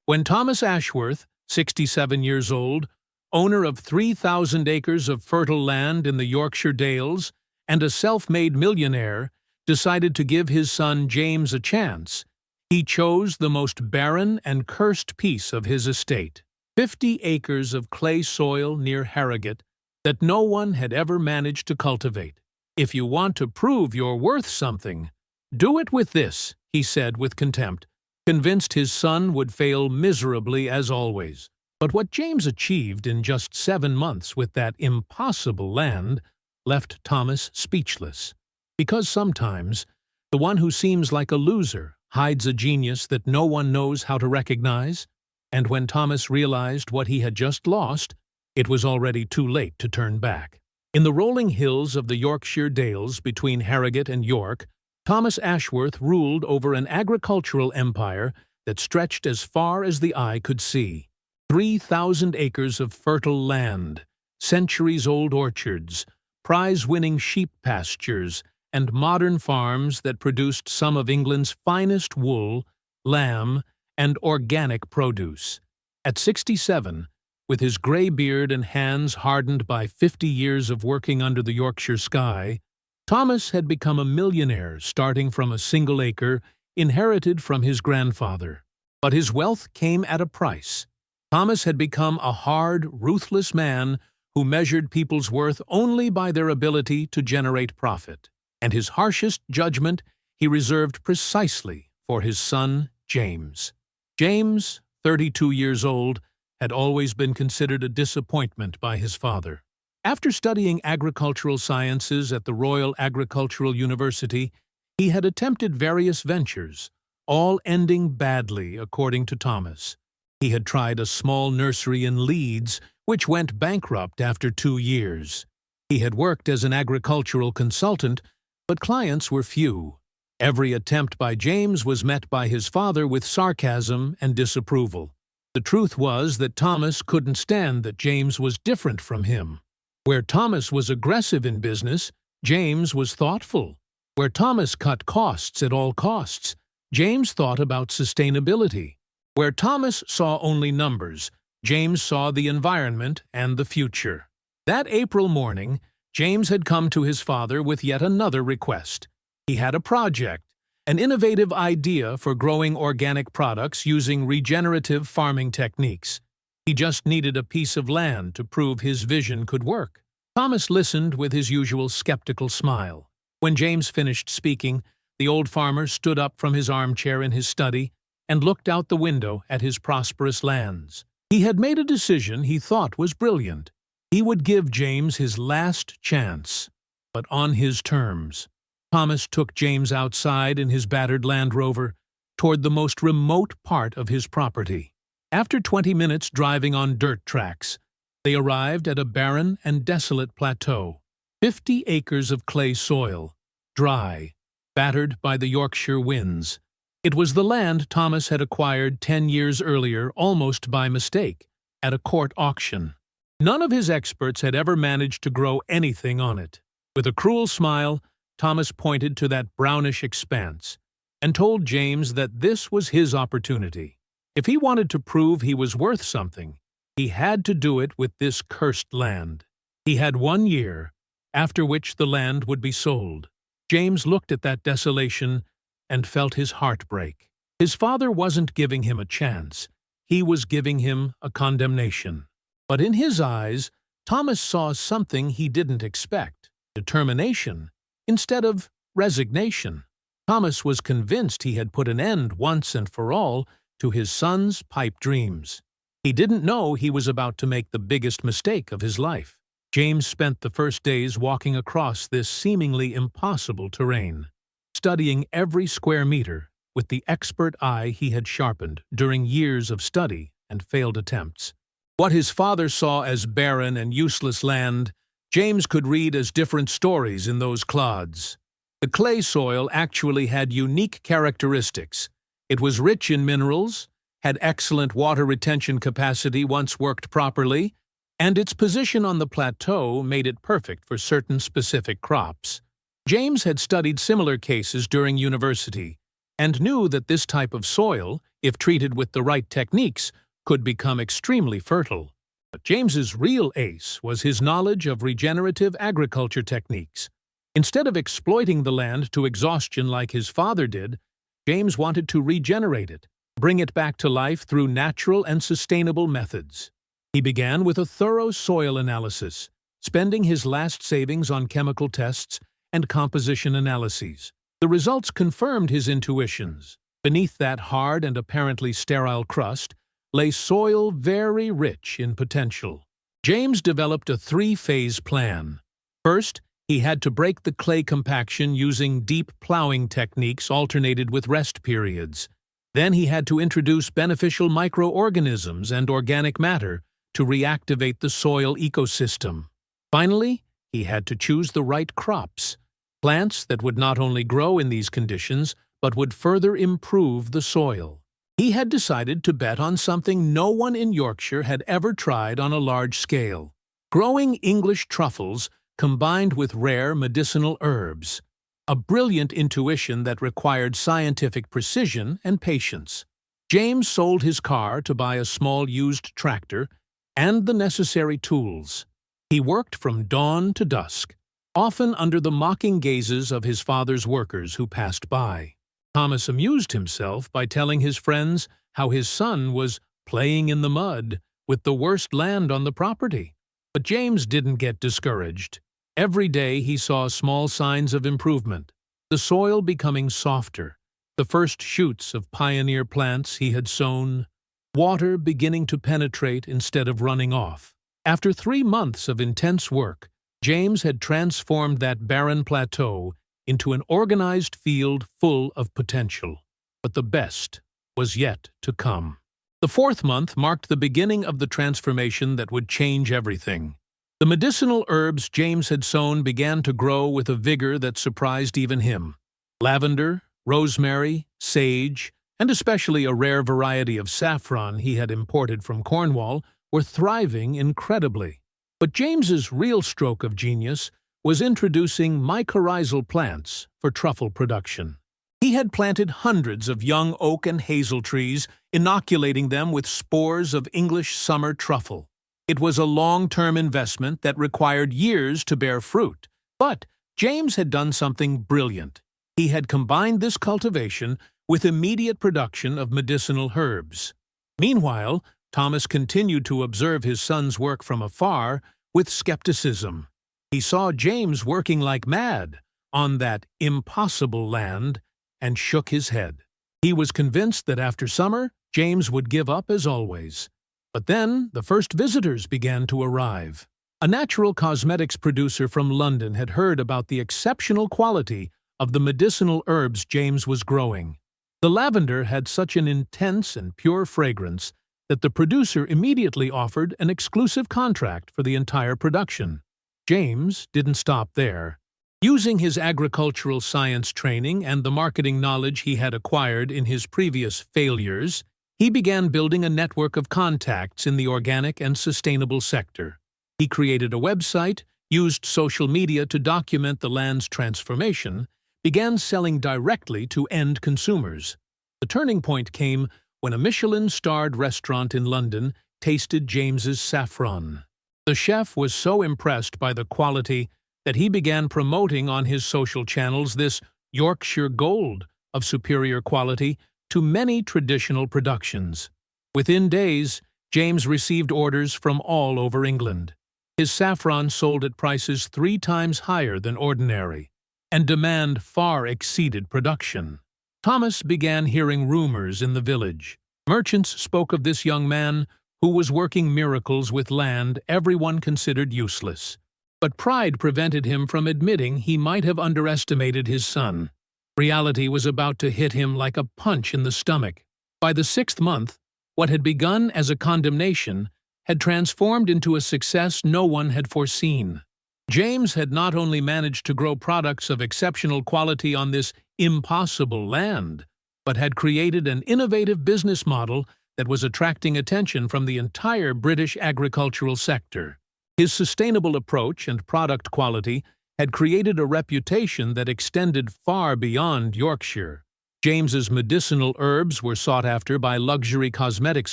When Thomas Ashworth, 67 years old, owner of 3,000 acres of fertile land in the Yorkshire Dales and a self-made millionaire, decided to give his son James a chance, he chose the most barren and cursed piece of his estate, 50 acres of clay soil near Harrogate that no one had ever managed to cultivate. "If you want to prove you're worth something, do it with this," he said with contempt, convinced his son would fail miserably as always. But what James achieved in just 7 months with that impossible land left Thomas speechless. Because sometimes the one who seems like a loser hides a genius that no one knows how to recognize, and when Thomas realized what he had just lost, it was already too late to turn back. In the rolling hills of the Yorkshire Dales between Harrogate and York, Thomas Ashworth ruled over an agricultural empire that stretched as far as the eye could see. 3,000 acres of fertile land, centuries-old orchards, prize-winning sheep pastures, and modern farms that produced some of England's finest wool, lamb, and organic produce. At 67, with his grey beard and hands hardened by 50 years of working under the Yorkshire sky, Thomas had become a millionaire starting from a single acre inherited from his grandfather. But his wealth came at a price. Thomas had become a hard, ruthless man who measured people's worth only by their ability to generate profit. And his harshest judgment he reserved precisely for his son, James. James, 32 years old, had always been considered a disappointment by his father. After studying agricultural sciences at the Royal Agricultural University, he had attempted various ventures, all ending badly, according to Thomas. He had tried a small nursery in Leeds, which went bankrupt after 2 years. He had worked as an agricultural consultant, but clients were few. Every attempt by James was met by his father with sarcasm and disapproval. The truth was that Thomas couldn't stand that James was different from him. Where Thomas was aggressive in business, James was thoughtful. Where Thomas cut costs at all costs, James thought about sustainability. Where Thomas saw only numbers, James saw the environment and the future. That April morning, James had come to his father with yet another request. He had a project, an innovative idea for growing organic products using regenerative farming techniques. He just needed a piece of land to prove his vision could work. Thomas listened with his usual skeptical smile. When James finished speaking, the old farmer stood up from his armchair in his study and looked out the window at his prosperous lands. He had made a decision he thought was brilliant. He would give James his last chance, but on his terms. Thomas took James outside in his battered Land Rover toward the most remote part of his property. After 20 minutes driving on dirt tracks, they arrived at a barren and desolate plateau, 50 acres of clay soil, dry, battered by the Yorkshire winds. It was the land Thomas had acquired 10 years earlier almost by mistake, at a court auction. None of his experts had ever managed to grow anything on it. With a cruel smile, Thomas pointed to that brownish expanse and told James that this was his opportunity. If he wanted to prove he was worth something, he had to do it with this cursed land. He had 1 year, after which the land would be sold. James looked at that desolation and felt his heart break. His father wasn't giving him a chance. He was giving him a condemnation. But in his eyes, Thomas saw something he didn't expect: determination instead of resignation. Thomas was convinced he had put an end once and for all to his son's pipe dreams. He didn't know he was about to make the biggest mistake of his life. James spent the first days walking across this seemingly impossible terrain, studying every square meter with the expert eye he had sharpened during years of study and failed attempts. What his father saw as barren and useless land, James could read as different stories in those clods. The clay soil actually had unique characteristics. It was rich in minerals, had excellent water retention capacity once worked properly, and its position on the plateau made it perfect for certain specific crops. James had studied similar cases during university and knew that this type of soil, if treated with the right techniques, could become extremely fertile. But James's real ace was his knowledge of regenerative agriculture techniques. Instead of exploiting the land to exhaustion like his father did, James wanted to regenerate it, bring it back to life through natural and sustainable methods. He began with a thorough soil analysis, spending his last savings on chemical tests and composition analyses. The results confirmed his intuitions. Beneath that hard and apparently sterile crust lay soil very rich in potential. James developed a three-phase plan. First, he had to break the clay compaction using deep plowing techniques alternated with rest periods. Then he had to introduce beneficial microorganisms and organic matter to reactivate the soil ecosystem. Finally, he had to choose the right crops, plants that would not only grow in these conditions, but would further improve the soil. He had decided to bet on something no one in Yorkshire had ever tried on a large scale: growing English truffles combined with rare medicinal herbs. A brilliant intuition that required scientific precision and patience. James sold his car to buy a small used tractor and the necessary tools. He worked from dawn to dusk, often under the mocking gazes of his father's workers who passed by. Thomas amused himself by telling his friends how his son was playing in the mud with the worst land on the property. But James didn't get discouraged. Every day he saw small signs of improvement, the soil becoming softer, the first shoots of pioneer plants he had sown, water beginning to penetrate instead of running off. After 3 months of intense work, James had transformed that barren plateau into an organized field full of potential. But the best was yet to come. The 4th month marked the beginning of the transformation that would change everything. The medicinal herbs James had sown began to grow with a vigor that surprised even him. Lavender, rosemary, sage, and especially a rare variety of saffron he had imported from Cornwall were thriving incredibly. But James's real stroke of genius was introducing mycorrhizal plants for truffle production. He had planted hundreds of young oak and hazel trees, inoculating them with spores of English summer truffle. It was a long-term investment that required years to bear fruit. But James had done something brilliant. He had combined this cultivation with immediate production of medicinal herbs. Meanwhile, Thomas continued to observe his son's work from afar with skepticism. He saw James working like mad on that impossible land and shook his head. He was convinced that after summer, James would give up as always. But then the first visitors began to arrive. A natural cosmetics producer from London had heard about the exceptional quality of the medicinal herbs James was growing. The lavender had such an intense and pure fragrance that the producer immediately offered an exclusive contract for the entire production. James didn't stop there. Using his agricultural science training and the marketing knowledge he had acquired in his previous failures, he began building a network of contacts in the organic and sustainable sector. He created a website, used social media to document the land's transformation, began selling directly to end consumers. The turning point came when a Michelin-starred restaurant in London tasted James's saffron. The chef was so impressed by the quality that he began promoting on his social channels this Yorkshire gold of superior quality to many traditional productions. Within days, James received orders from all over England. His saffron sold at prices 3 times higher than ordinary, and demand far exceeded production. Thomas began hearing rumors in the village. Merchants spoke of this young man who was working miracles with land everyone considered useless. But pride prevented him from admitting he might have underestimated his son. Reality was about to hit him like a punch in the stomach. By the 6th month, what had begun as a condemnation had transformed into a success no one had foreseen. James had not only managed to grow products of exceptional quality on this impossible land, but had created an innovative business model that was attracting attention from the entire British agricultural sector. His sustainable approach and product quality had created a reputation that extended far beyond Yorkshire. James's medicinal herbs were sought after by luxury cosmetics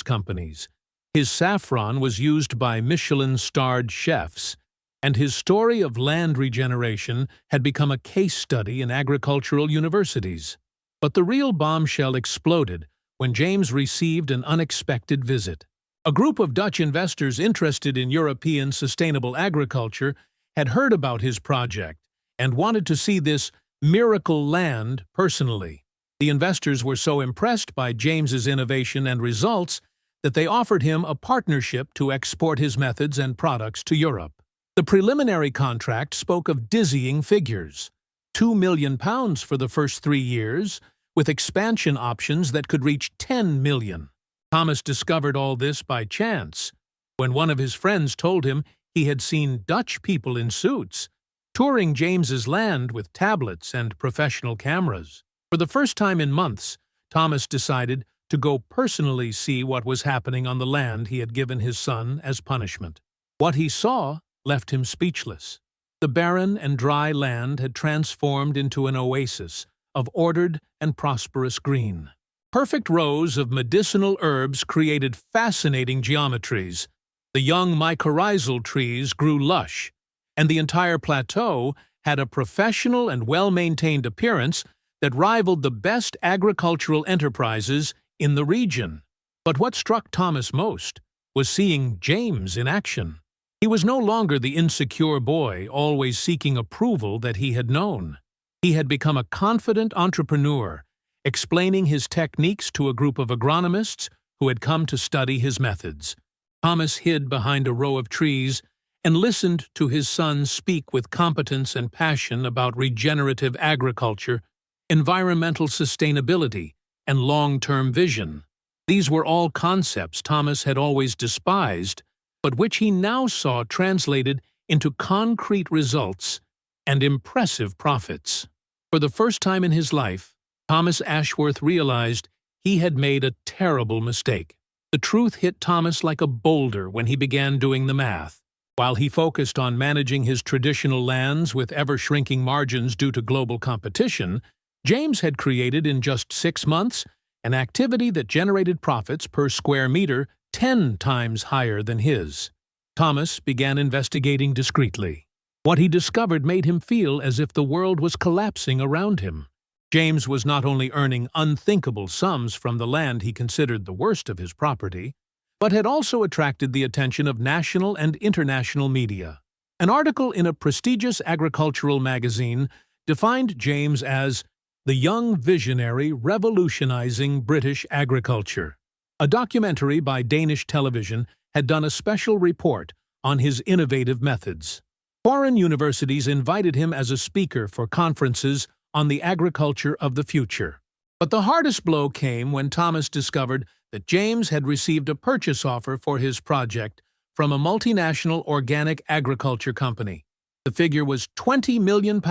companies. His saffron was used by Michelin-starred chefs, and his story of land regeneration had become a case study in agricultural universities. But the real bombshell exploded when James received an unexpected visit. A group of Dutch investors interested in European sustainable agriculture had heard about his project and wanted to see this miracle land personally. The investors were so impressed by James's innovation and results that they offered him a partnership to export his methods and products to Europe. The preliminary contract spoke of dizzying figures: £2 million for the first 3 years, with expansion options that could reach £10 million. Thomas discovered all this by chance, when one of his friends told him he had seen Dutch people in suits, touring James's land with tablets and professional cameras. For the first time in months, Thomas decided to go personally see what was happening on the land he had given his son as punishment. What he saw left him speechless. The barren and dry land had transformed into an oasis of ordered and prosperous green. Perfect rows of medicinal herbs created fascinating geometries. The young mycorrhizal trees grew lush, and the entire plateau had a professional and well-maintained appearance that rivaled the best agricultural enterprises in the region. But what struck Thomas most was seeing James in action. He was no longer the insecure boy always seeking approval that he had known. He had become a confident entrepreneur, explaining his techniques to a group of agronomists who had come to study his methods. Thomas hid behind a row of trees and listened to his son speak with competence and passion about regenerative agriculture, environmental sustainability, and long-term vision. These were all concepts Thomas had always despised, but which he now saw translated into concrete results and impressive profits. For the first time in his life, Thomas Ashworth realized he had made a terrible mistake. The truth hit Thomas like a boulder when he began doing the math. While he focused on managing his traditional lands with ever-shrinking margins due to global competition, James had created in just 6 months an activity that generated profits per square meter 10 times higher than his. Thomas began investigating discreetly. What he discovered made him feel as if the world was collapsing around him. James was not only earning unthinkable sums from the land he considered the worst of his property, but had also attracted the attention of national and international media. An article in a prestigious agricultural magazine defined James as the young visionary revolutionizing British agriculture. A documentary by Danish television had done a special report on his innovative methods. Foreign universities invited him as a speaker for conferences on the agriculture of the future. But the hardest blow came when Thomas discovered that James had received a purchase offer for his project from a multinational organic agriculture company. The figure was £20 million,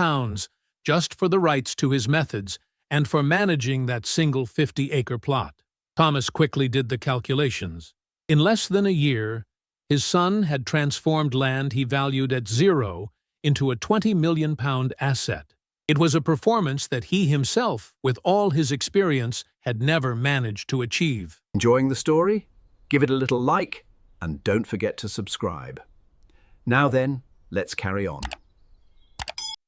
just for the rights to his methods and for managing that single 50-acre plot. Thomas quickly did the calculations. In less than a year, his son had transformed land he valued at zero into a £20 million asset. It was a performance that he himself, with all his experience, had never managed to achieve. Enjoying the story? Give it a little like and don't forget to subscribe. Now then, let's carry on.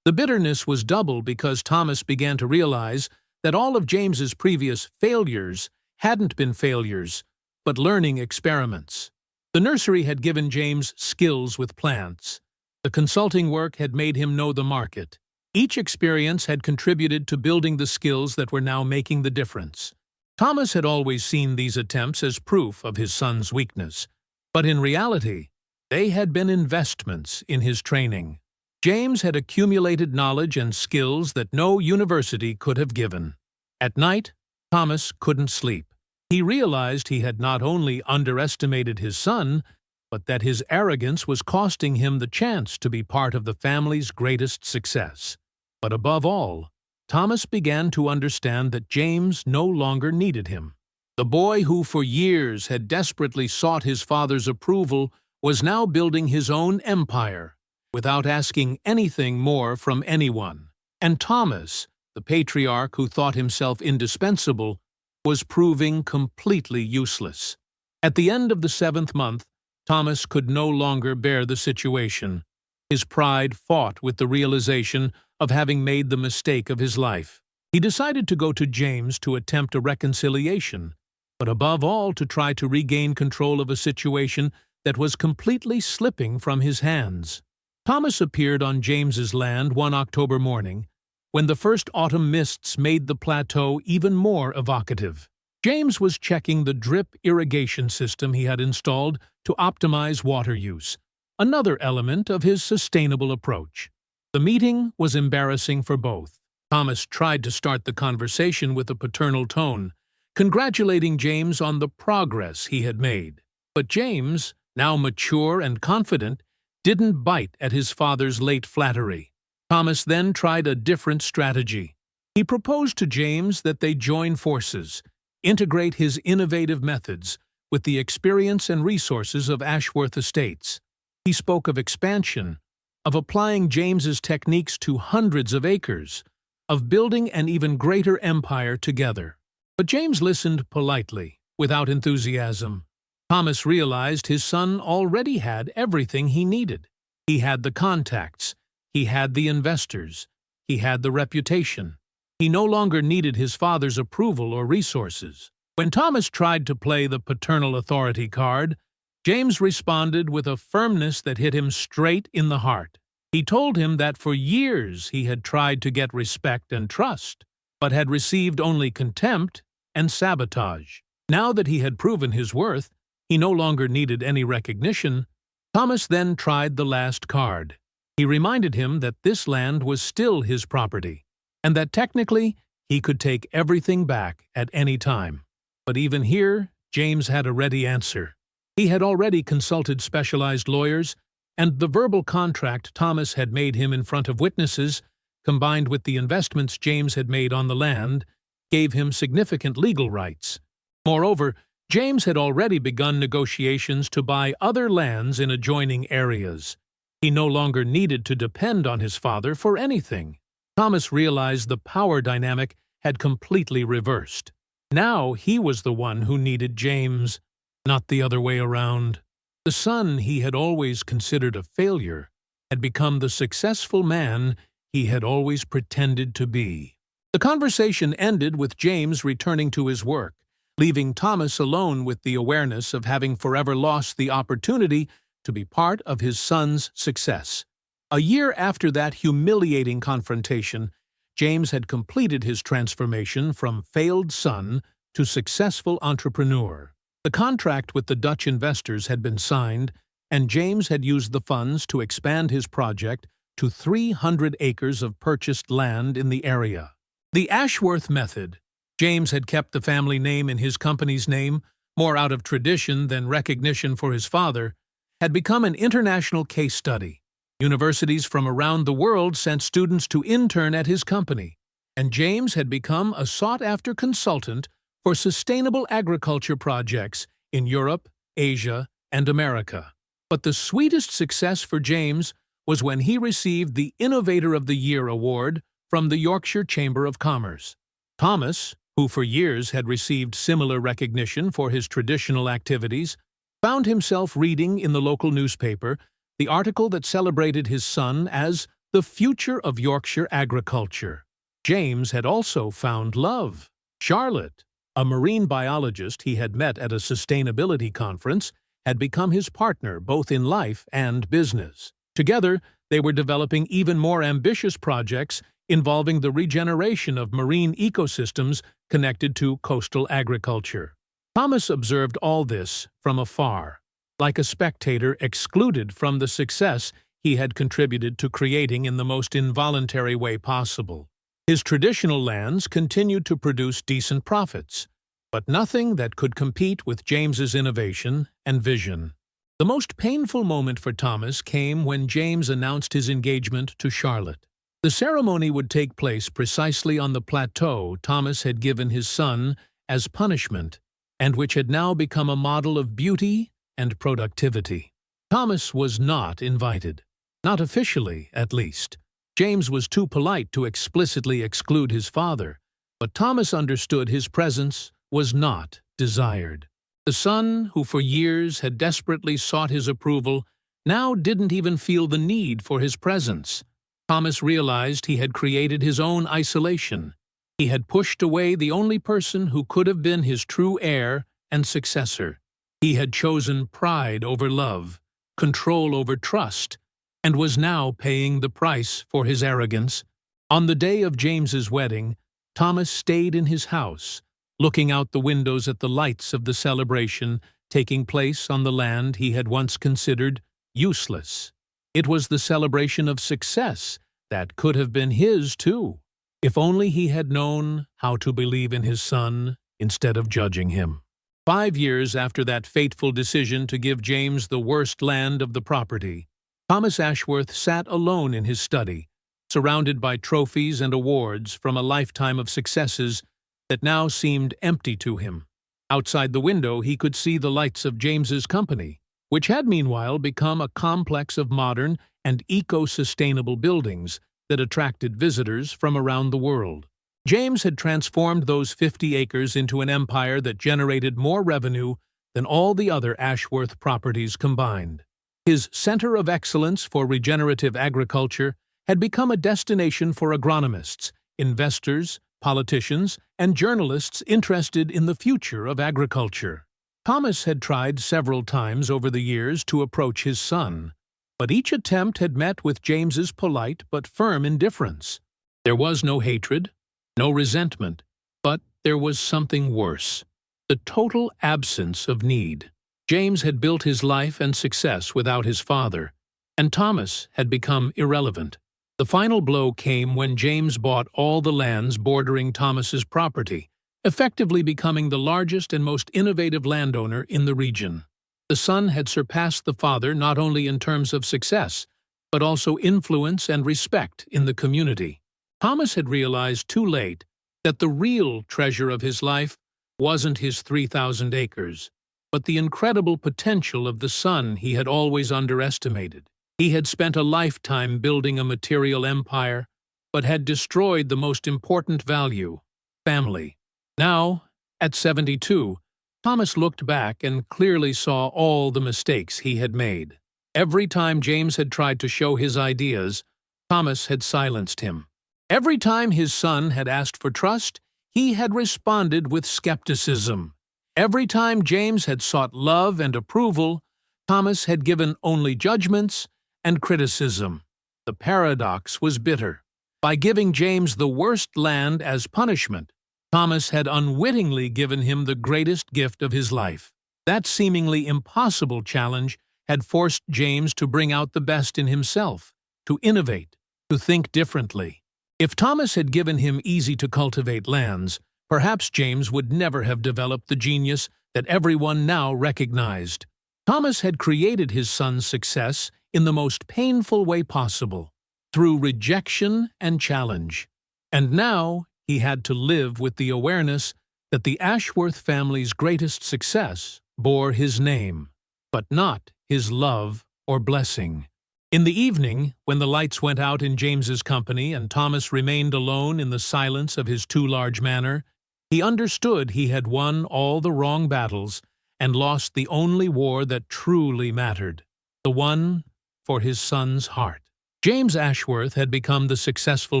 The bitterness was double because Thomas began to realize that all of James's previous failures hadn't been failures, but learning experiments. The nursery had given James skills with plants. The consulting work had made him know the market. Each experience had contributed to building the skills that were now making the difference. Thomas had always seen these attempts as proof of his son's weakness, but in reality, they had been investments in his training. James had accumulated knowledge and skills that no university could have given. At night, Thomas couldn't sleep. He realized he had not only underestimated his son, but that his arrogance was costing him the chance to be part of the family's greatest success. But above all, Thomas began to understand that James no longer needed him. The boy who for years had desperately sought his father's approval was now building his own empire, without asking anything more from anyone. And Thomas, the patriarch who thought himself indispensable, was proving completely useless. At the end of the 7th month, Thomas could no longer bear the situation. His pride fought with the realization of having made the mistake of his life. He decided to go to James to attempt a reconciliation, but above all to try to regain control of a situation that was completely slipping from his hands. Thomas appeared on James's land one October morning, when the first autumn mists made the plateau even more evocative. James was checking the drip irrigation system he had installed to optimize water use, another element of his sustainable approach. The meeting was embarrassing for both. Thomas tried to start the conversation with a paternal tone, congratulating James on the progress he had made. But James, now mature and confident, didn't bite at his father's late flattery. Thomas then tried a different strategy. He proposed to James that they join forces, integrate his innovative methods with the experience and resources of Ashworth estates. He spoke of expansion, of applying James's techniques to hundreds of acres, of building an even greater empire together. But James listened politely, without enthusiasm. Thomas realized his son already had everything he needed. He had the contacts, he had the investors, he had the reputation. He no longer needed his father's approval or resources. When Thomas tried to play the paternal authority card, James responded with a firmness that hit him straight in the heart. He told him that for years he had tried to get respect and trust, but had received only contempt and sabotage. Now that he had proven his worth, he no longer needed any recognition. Thomas then tried the last card. He reminded him that this land was still his property, and that technically he could take everything back at any time. But even here, James had a ready answer. He had already consulted specialized lawyers, and the verbal contract Thomas had made him in front of witnesses, combined with the investments James had made on the land, gave him significant legal rights. Moreover, James had already begun negotiations to buy other lands in adjoining areas. He no longer needed to depend on his father for anything. Thomas realized the power dynamic had completely reversed. Now he was the one who needed James, not the other way around. The son he had always considered a failure had become the successful man he had always pretended to be. The conversation ended with James returning to his work, leaving Thomas alone with the awareness of having forever lost the opportunity to be part of his son's success. A year after that humiliating confrontation, James had completed his transformation from failed son to successful entrepreneur. The contract with the Dutch investors had been signed, and James had used the funds to expand his project to 300 acres of purchased land in the area. The Ashworth method. James had kept the family name in his company's name, more out of tradition than recognition for his father, had become an international case study. Universities from around the world sent students to intern at his company, and James had become a sought-after consultant for sustainable agriculture projects in Europe, Asia, and America. But the sweetest success for James was when he received the Innovator of the Year award from the Yorkshire Chamber of Commerce. Thomas, who for years had received similar recognition for his traditional activities, found himself reading in the local newspaper the article that celebrated his son as the future of Yorkshire agriculture. James had also found love. Charlotte, a marine biologist he had met at a sustainability conference, had become his partner both in life and business. Together, they were developing even more ambitious projects involving the regeneration of marine ecosystems connected to coastal agriculture. Thomas observed all this from afar, like a spectator excluded from the success he had contributed to creating in the most involuntary way possible. His traditional lands continued to produce decent profits, but nothing that could compete with James's innovation and vision. The most painful moment for Thomas came when James announced his engagement to Charlotte. The ceremony would take place precisely on the plateau Thomas had given his son as punishment, and which had now become a model of beauty and productivity. Thomas was not invited, not officially at least. James was too polite to explicitly exclude his father, but Thomas understood his presence was not desired. The son, who for years had desperately sought his approval, now didn't even feel the need for his presence. Thomas realized he had created his own isolation. He had pushed away the only person who could have been his true heir and successor. He had chosen pride over love, control over trust, and was now paying the price for his arrogance. On the day of James's wedding, Thomas stayed in his house, looking out the windows at the lights of the celebration taking place on the land he had once considered useless. It was the celebration of success that could have been his, too, if only he had known how to believe in his son instead of judging him. 5 years after that fateful decision to give James the worst land of the property, Thomas Ashworth sat alone in his study, surrounded by trophies and awards from a lifetime of successes that now seemed empty to him. Outside the window he could see the lights of James's company, which had meanwhile become a complex of modern and eco-sustainable buildings that attracted visitors from around the world. James had transformed those 50 acres into an empire that generated more revenue than all the other Ashworth properties combined. His center of excellence for regenerative agriculture had become a destination for agronomists, investors, politicians, and journalists interested in the future of agriculture. Thomas had tried several times over the years to approach his son, but each attempt had met with James's polite but firm indifference. There was no hatred, no resentment, but there was something worse: the total absence of need. James had built his life and success without his father, and Thomas had become irrelevant. The final blow came when James bought all the lands bordering Thomas's property, effectively becoming the largest and most innovative landowner in the region. The son had surpassed the father not only in terms of success, but also influence and respect in the community. Thomas had realized too late that the real treasure of his life wasn't his 3,000 acres, but the incredible potential of the son he had always underestimated. He had spent a lifetime building a material empire, but had destroyed the most important value: family. Now, at 72, Thomas looked back and clearly saw all the mistakes he had made. Every time James had tried to show his ideas, Thomas had silenced him. Every time his son had asked for trust, he had responded with skepticism. Every time James had sought love and approval, Thomas had given only judgments and criticism. The paradox was bitter. By giving James the worst land as punishment, Thomas had unwittingly given him the greatest gift of his life. That seemingly impossible challenge had forced James to bring out the best in himself, to innovate, to think differently. If Thomas had given him easy-to-cultivate lands, perhaps James would never have developed the genius that everyone now recognized. Thomas had created his son's success in the most painful way possible, through rejection and challenge. And now he had to live with the awareness that the Ashworth family's greatest success bore his name, but not his love or blessing. In the evening, when the lights went out in James's company and Thomas remained alone in the silence of his too-large manor, he understood he had won all the wrong battles and lost the only war that truly mattered, the one for his son's heart. James Ashworth had become the successful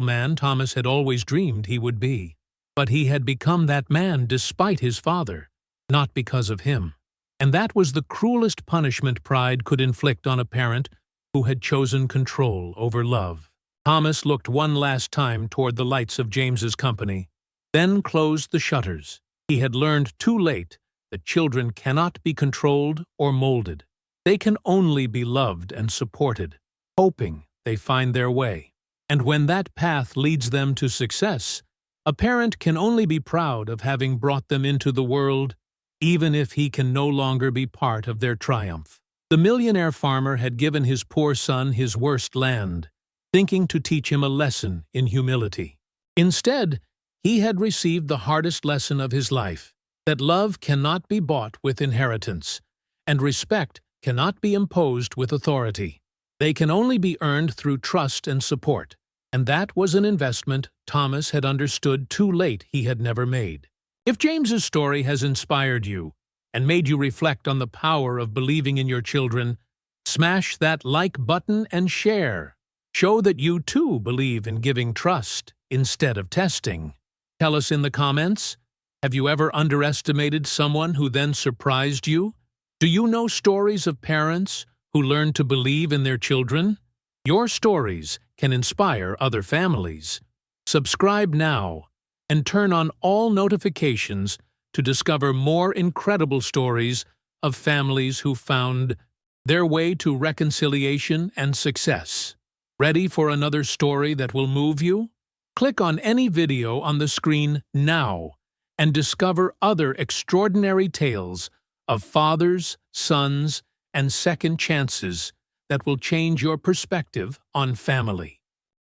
man Thomas had always dreamed he would be. But he had become that man despite his father, not because of him. And that was the cruelest punishment pride could inflict on a parent who had chosen control over love. Thomas looked one last time toward the lights of James's company, then closed the shutters. He had learned too late that children cannot be controlled or molded. They can only be loved and supported, hoping they find their way. And when that path leads them to success, a parent can only be proud of having brought them into the world, even if he can no longer be part of their triumph. The millionaire farmer had given his poor son his worst land, thinking to teach him a lesson in humility. Instead, he had received the hardest lesson of his life, that love cannot be bought with inheritance, and respect cannot be imposed with authority. They can only be earned through trust and support. And that was an investment Thomas had understood too late he had never made. If James's story has inspired you and made you reflect on the power of believing in your children, smash that like button and share. Show that you too believe in giving trust instead of testing. Tell us in the comments, have you ever underestimated someone who then surprised you? Do you know stories of parents who learned to believe in their children? Your stories can inspire other families. Subscribe now and turn on all notifications to discover more incredible stories of families who found their way to reconciliation and success. Ready for another story that will move you? Click on any video on the screen now and discover other extraordinary tales of fathers, sons, and second chances that will change your perspective on family.